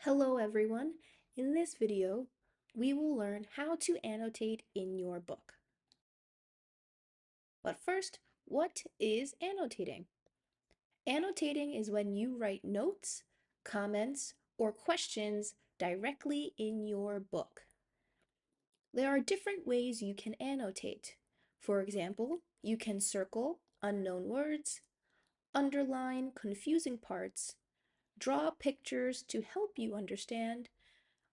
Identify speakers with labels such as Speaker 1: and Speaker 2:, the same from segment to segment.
Speaker 1: Hello everyone. In this video, we will learn how to annotate in your book. But first, what is annotating? Annotating is when you write notes, comments, or questions directly in your book. There are different ways you can annotate. For example, you can circle unknown words, underline confusing parts, draw pictures to help you understand,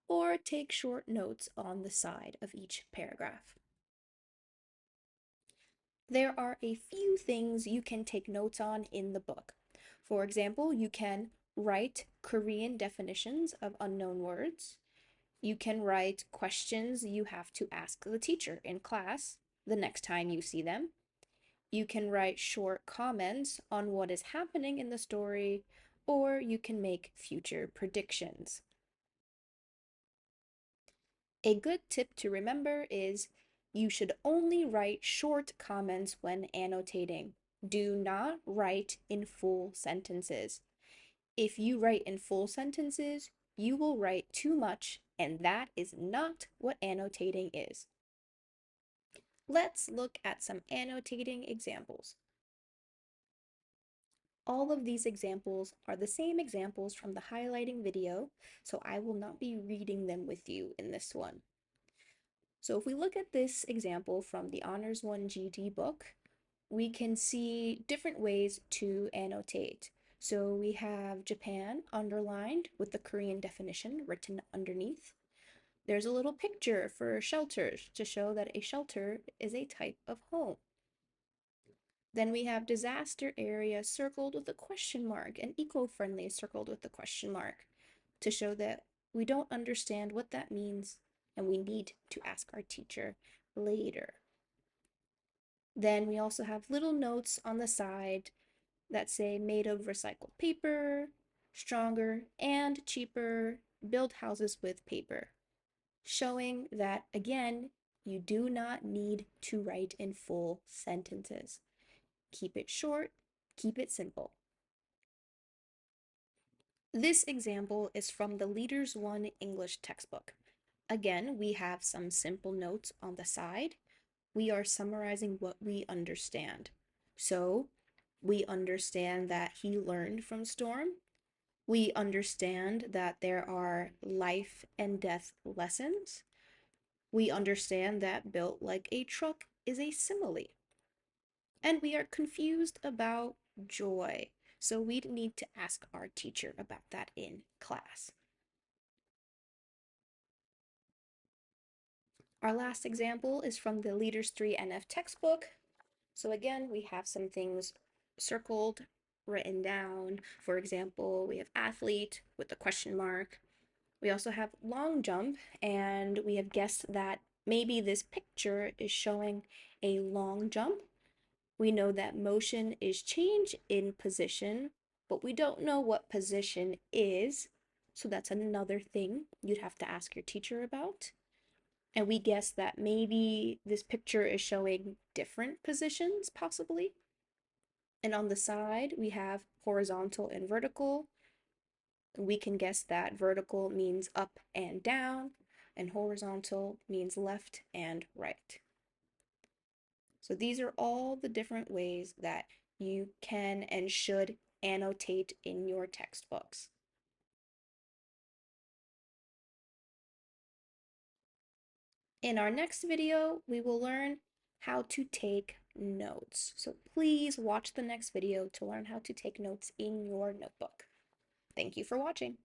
Speaker 1: or take short notes on the side of each paragraph. There are a few things you can take notes on in the book. For example, you can write Korean definitions of unknown words. You can write questions you have to ask the teacher in class the next time you see them. You can write short comments on what is happening in the story, or you can make future predictions. A good tip to remember is you should only write short comments when annotating. Do not write in full sentences. If you write in full sentences, you will write too much, and that is not what annotating is. Let's look at some annotating examples. All of these examples are the same examples from the highlighting video, so I will not be reading them with you in this one. So if we look at this example from the Honors 1 GD book, we can see different ways to annotate. So we have Japan underlined with the Korean definition written underneath. There's a little picture for shelters to show that a shelter is a type of home. Then we have disaster area circled with a question mark and eco-friendly circled with a question mark to show that we don't understand what that means and we need to ask our teacher later. Then we also have little notes on the side that say made of recycled paper, stronger and cheaper, build houses with paper, showing that again, you do not need to write in full sentences. Keep it short, keep it simple. This example is from the Leaders 1 English textbook. Again, we have some simple notes on the side. We are summarizing what we understand. So, we understand that he learned from Storm. We understand that there are life and death lessons. We understand that built like a truck is a simile. And we are confused about joy. So we need to ask our teacher about that in class. Our last example is from the Leaders 3 NF textbook. So again, we have some things circled, written down. For example, we have athlete with the question mark. We also have long jump, and we have guessed that maybe this picture is showing a long jump. We know that motion is change in position, but we don't know what position is. So that's another thing you'd have to ask your teacher about. And we guess that maybe this picture is showing different positions, possibly. And on the side, we have horizontal and vertical. We can guess that vertical means up and down, and horizontal means left and right. So these are all the different ways that you can and should annotate in your textbooks. In our next video, we will learn how to take notes. So please watch the next video to learn how to take notes in your notebook. Thank you for watching.